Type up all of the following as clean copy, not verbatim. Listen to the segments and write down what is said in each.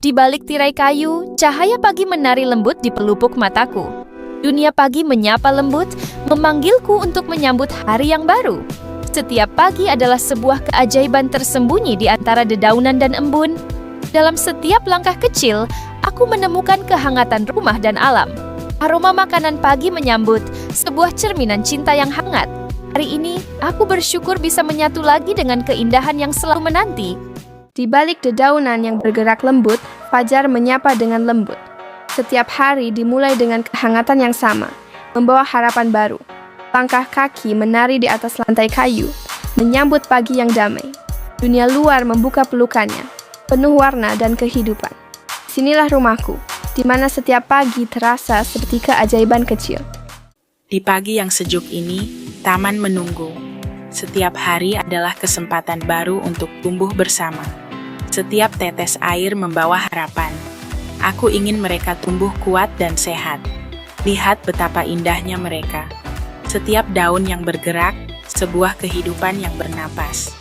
Di balik tirai kayu, cahaya pagi menari lembut di pelupuk mataku. Dunia pagi menyapa lembut, memanggilku untuk menyambut hari yang baru. Setiap pagi adalah sebuah keajaiban tersembunyi di antara dedaunan dan embun. Dalam setiap langkah kecil, aku menemukan kehangatan rumah dan alam. Aroma makanan pagi menyambut, sebuah cerminan cinta yang hangat. Hari ini, aku bersyukur bisa menyatu lagi dengan keindahan yang selalu menanti. Di balik dedaunan yang bergerak lembut, fajar menyapa dengan lembut. Setiap hari dimulai dengan kehangatan yang sama, membawa harapan baru. Langkah kaki menari di atas lantai kayu, menyambut pagi yang damai. Dunia luar membuka pelukannya, penuh warna dan kehidupan. Sinilah rumahku, di mana setiap pagi terasa seperti keajaiban kecil. Di pagi yang sejuk ini, taman menunggu. Setiap hari adalah kesempatan baru untuk tumbuh bersama. Setiap tetes air membawa harapan. Aku ingin mereka tumbuh kuat dan sehat. Lihat betapa indahnya mereka. Setiap daun yang bergerak, sebuah kehidupan yang bernapas.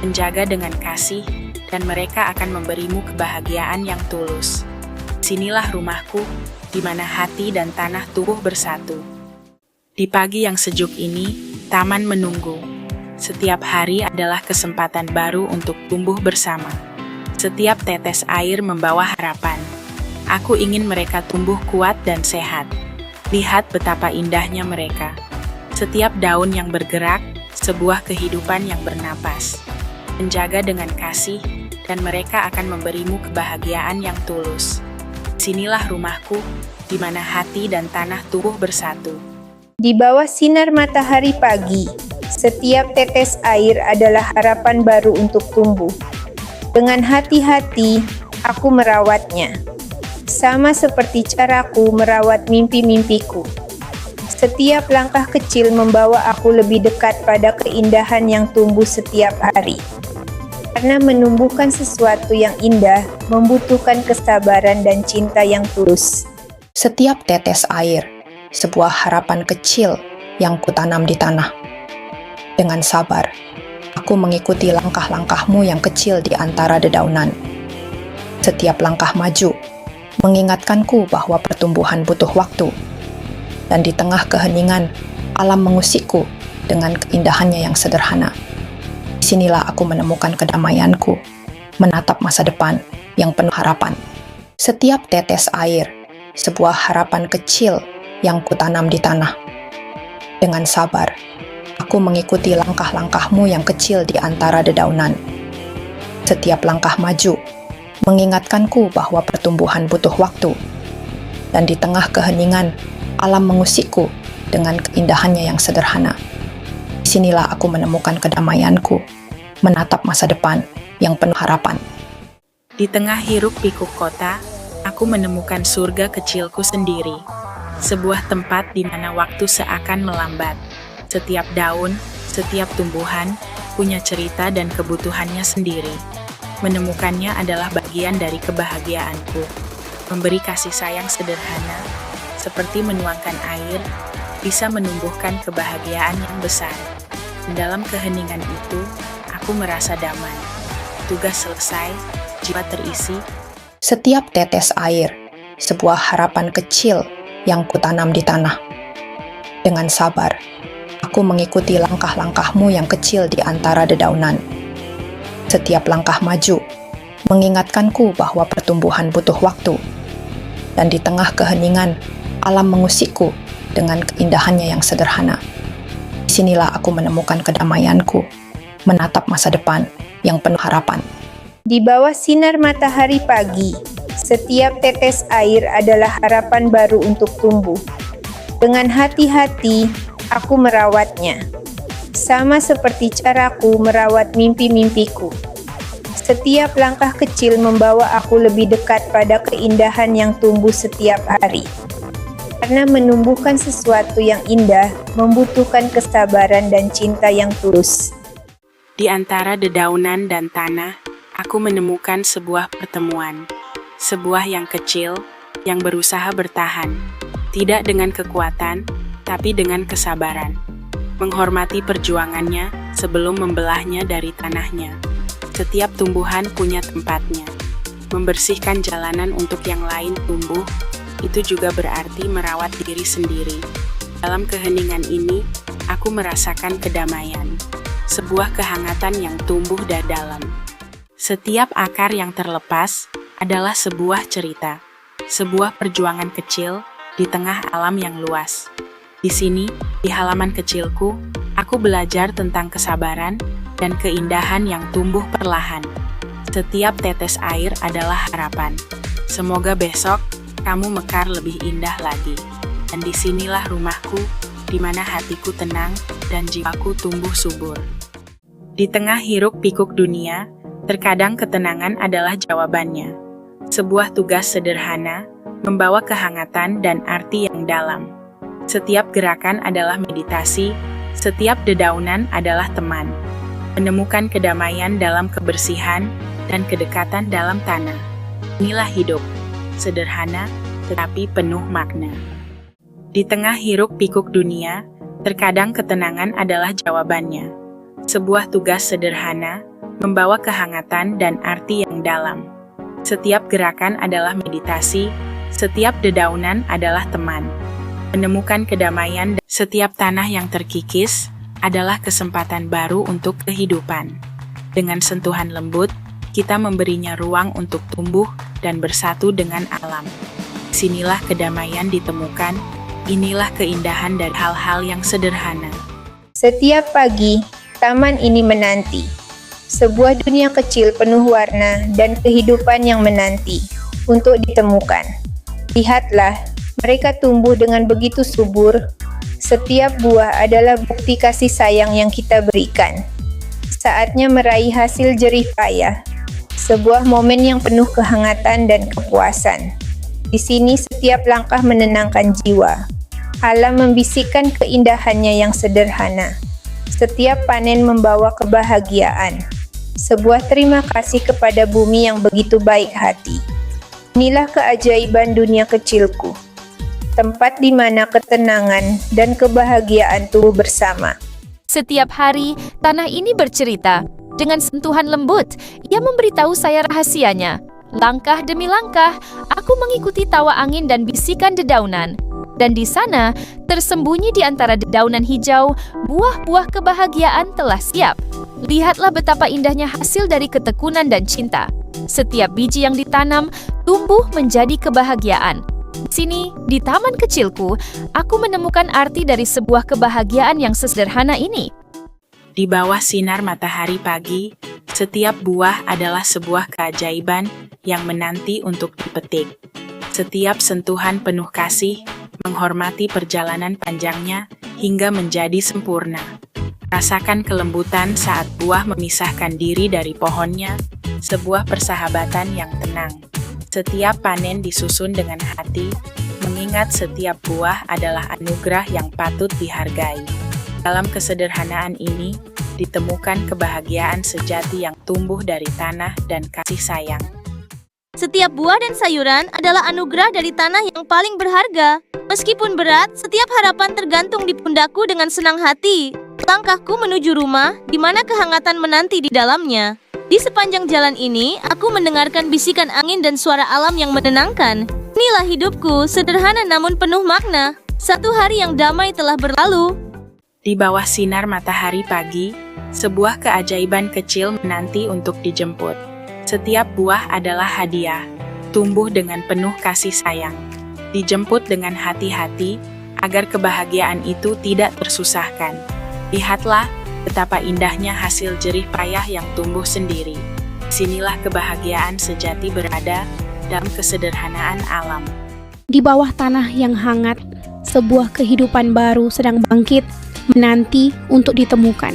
Menjaga dengan kasih, dan mereka akan memberimu kebahagiaan yang tulus. Sinilah rumahku, di mana hati dan tanah tumbuh bersatu. Di pagi yang sejuk ini, taman menunggu. Setiap hari adalah kesempatan baru untuk tumbuh bersama. Setiap tetes air membawa harapan. Aku ingin mereka tumbuh kuat dan sehat. Lihat betapa indahnya mereka. Setiap daun yang bergerak, sebuah kehidupan yang bernapas. Menjaga dengan kasih, dan mereka akan memberimu kebahagiaan yang tulus. Sinilah rumahku, di mana hati dan tanah tumbuh bersatu. Di bawah sinar matahari pagi, setiap tetes air adalah harapan baru untuk tumbuh. Dengan hati-hati, aku merawatnya. Sama seperti caraku merawat mimpi-mimpiku. Setiap langkah kecil membawa aku lebih dekat pada keindahan yang tumbuh setiap hari. Karena menumbuhkan sesuatu yang indah membutuhkan kesabaran dan cinta yang tulus. Setiap tetes air, sebuah harapan kecil yang kutanam di tanah. Dengan sabar, aku mengikuti langkah-langkahmu yang kecil di antara dedaunan. Setiap langkah maju, mengingatkanku bahwa pertumbuhan butuh waktu. Dan di tengah keheningan, alam mengusikku dengan keindahannya yang sederhana. Disinilah aku menemukan kedamaianku, menatap masa depan yang penuh harapan. Setiap tetes air, sebuah harapan kecil yang kutanam di tanah. Dengan sabar, aku mengikuti langkah-langkahmu yang kecil di antara dedaunan. Setiap langkah maju, mengingatkanku bahwa pertumbuhan butuh waktu. Dan di tengah keheningan, alam mengusikku dengan keindahannya yang sederhana. Disinilah aku menemukan kedamaianku, menatap masa depan yang penuh harapan. Di tengah hiruk-pikuk kota, aku menemukan surga kecilku sendiri. Sebuah tempat di mana waktu seakan melambat. Setiap daun, setiap tumbuhan, punya cerita dan kebutuhannya sendiri. Menemukannya adalah bagian dari kebahagiaanku. Memberi kasih sayang sederhana, seperti menuangkan air, bisa menumbuhkan kebahagiaan yang besar. Dalam keheningan itu, aku merasa damai. Tugas selesai, jiwa terisi. Setiap tetes air, sebuah harapan kecil yang kutanam di tanah. Dengan sabar, aku mengikuti langkah-langkahmu yang kecil di antara dedaunan. Setiap langkah maju, mengingatkanku bahwa pertumbuhan butuh waktu. Dan di tengah keheningan, alam mengusikku dengan keindahannya yang sederhana. Disinilah aku menemukan kedamaianku, menatap masa depan yang penuh harapan. Di bawah sinar matahari pagi, setiap tetes air adalah harapan baru untuk tumbuh. Dengan hati-hati, aku merawatnya. Sama seperti caraku merawat mimpi-mimpiku. Setiap langkah kecil membawa aku lebih dekat pada keindahan yang tumbuh setiap hari. Karena menumbuhkan sesuatu yang indah membutuhkan kesabaran dan cinta yang tulus. Di antara dedaunan dan tanah, aku menemukan sebuah pertemuan. Sebuah yang kecil, yang berusaha bertahan. Tidak dengan kekuatan, tapi dengan kesabaran. Menghormati perjuangannya sebelum membelahnya dari tanahnya. Setiap tumbuhan punya tempatnya. Membersihkan jalanan untuk yang lain tumbuh, itu juga berarti merawat diri sendiri. Dalam keheningan ini, aku merasakan kedamaian, sebuah kehangatan yang tumbuh dari dalam. Setiap akar yang terlepas adalah sebuah cerita, sebuah perjuangan kecil di tengah alam yang luas. Di sini, di halaman kecilku, aku belajar tentang kesabaran dan keindahan yang tumbuh perlahan. Setiap tetes air adalah harapan. Semoga besok kamu mekar lebih indah lagi. Dan disinilah rumahku, di mana hatiku tenang dan jiwaku tumbuh subur. Di tengah hiruk-pikuk dunia, terkadang ketenangan adalah jawabannya. Sebuah tugas sederhana, membawa kehangatan dan arti yang dalam. Setiap gerakan adalah meditasi, setiap dedaunan adalah teman. Menemukan kedamaian dalam kebersihan dan kedekatan dalam tanah. Inilah hidup, sederhana tetapi penuh makna. Di tengah hiruk-pikuk dunia, terkadang ketenangan adalah jawabannya. Sebuah tugas sederhana, membawa kehangatan dan arti yang dalam. Setiap gerakan adalah meditasi, setiap dedaunan adalah teman. Menemukan kedamaian, setiap tanah yang terkikis adalah kesempatan baru untuk kehidupan. Dengan sentuhan lembut, kita memberinya ruang untuk tumbuh dan bersatu dengan alam. Sinilah kedamaian ditemukan, inilah keindahan dari hal-hal yang sederhana. Setiap pagi, taman ini menanti. Sebuah dunia kecil penuh warna dan kehidupan yang menanti untuk ditemukan. Lihatlah, mereka tumbuh dengan begitu subur. Setiap buah adalah bukti kasih sayang yang kita berikan. Saatnya meraih hasil jerih payah. Sebuah momen yang penuh kehangatan dan kepuasan. Di sini setiap langkah menenangkan jiwa. Alam membisikkan keindahannya yang sederhana. Setiap panen membawa kebahagiaan. Sebuah terima kasih kepada bumi yang begitu baik hati. Inilah keajaiban dunia kecilku. Tempat di mana ketenangan dan kebahagiaan tumbuh bersama. Setiap hari, tanah ini bercerita. Dengan sentuhan lembut, ia memberitahu saya rahasianya. Langkah demi langkah, aku mengikuti tawa angin dan bisikan dedaunan. Dan di sana, tersembunyi di antara dedaunan hijau, buah-buah kebahagiaan telah siap. Lihatlah betapa indahnya hasil dari ketekunan dan cinta. Setiap biji yang ditanam, tumbuh menjadi kebahagiaan. Di sini, di taman kecilku, aku menemukan arti dari sebuah kebahagiaan yang sesederhana ini. Di bawah sinar matahari pagi, setiap buah adalah sebuah keajaiban yang menanti untuk dipetik. Setiap sentuhan penuh kasih, menghormati perjalanan panjangnya hingga menjadi sempurna. Rasakan kelembutan saat buah memisahkan diri dari pohonnya, sebuah persahabatan yang tenang. Setiap panen disusun dengan hati, mengingat setiap buah adalah anugerah yang patut dihargai. Dalam kesederhanaan ini, ditemukan kebahagiaan sejati yang tumbuh dari tanah dan kasih sayang. Setiap buah dan sayuran adalah anugerah dari tanah yang paling berharga. Meskipun berat, setiap harapan tergantung di pundakku dengan senang hati. Langkahku menuju rumah, di mana kehangatan menanti di dalamnya. Di sepanjang jalan ini, aku mendengarkan bisikan angin dan suara alam yang menenangkan. Inilah hidupku, sederhana namun penuh makna. Satu hari yang damai telah berlalu. Di bawah sinar matahari pagi, sebuah keajaiban kecil menanti untuk dijemput. Setiap buah adalah hadiah, tumbuh dengan penuh kasih sayang. Dijemput dengan hati-hati, agar kebahagiaan itu tidak tersusahkan. Lihatlah betapa indahnya hasil jerih payah yang tumbuh sendiri. Sinilah kebahagiaan sejati berada dalam kesederhanaan alam. Di bawah tanah yang hangat, sebuah kehidupan baru sedang bangkit, menanti untuk ditemukan.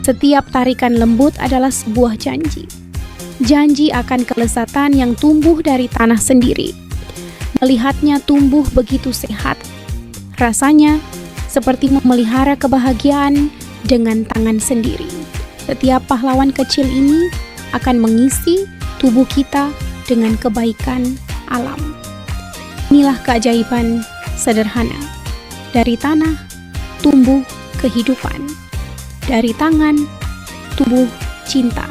Setiap tarikan lembut adalah sebuah janji. Janji akan kelezatan yang tumbuh dari tanah sendiri. Melihatnya tumbuh begitu sehat. Rasanya seperti memelihara kebahagiaan dengan tangan sendiri. Setiap pahlawan kecil ini akan mengisi tubuh kita dengan kebaikan alam. Inilah keajaiban sederhana. Dari tanah tumbuh kehidupan. Dari tangan tumbuh cinta.